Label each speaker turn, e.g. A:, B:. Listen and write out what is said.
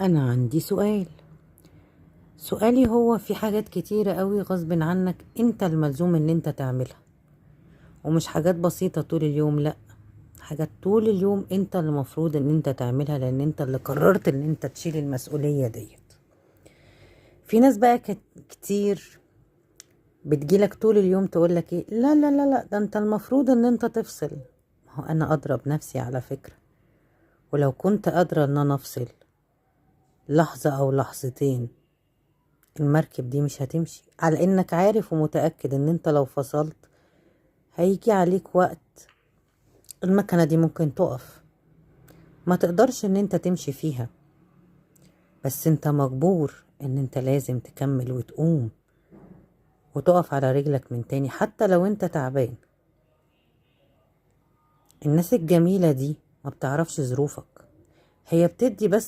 A: انا عندي سؤالي هو في حاجات كتيرة قوي غصب عنك انت الملزوم ان انت تعملها، ومش حاجات بسيطة طول اليوم، لا، حاجات طول اليوم انت اللي مفروض ان انت تعملها لان انت اللي قررت ان انت تشيل المسؤولية ديت. في ناس بقى كتير بتجيلك طول اليوم تقولك ايه، لا لا لا لا، ده انت المفروض ان انت تفصل. ما هو انا اضرب نفسي على فكرة، ولو كنت قادرة ان انا افصل لحظة او لحظتين المركب دي مش هتمشي، على انك عارف ومتأكد ان انت لو فصلت هيجي عليك وقت المكنة دي ممكن تقف، ما تقدرش ان انت تمشي فيها، بس انت مجبور ان انت لازم تكمل وتقوم وتقف على رجلك من تاني حتى لو انت تعبان. الناس الجميلة دي ما بتعرفش ظروفك، هي بتدي بس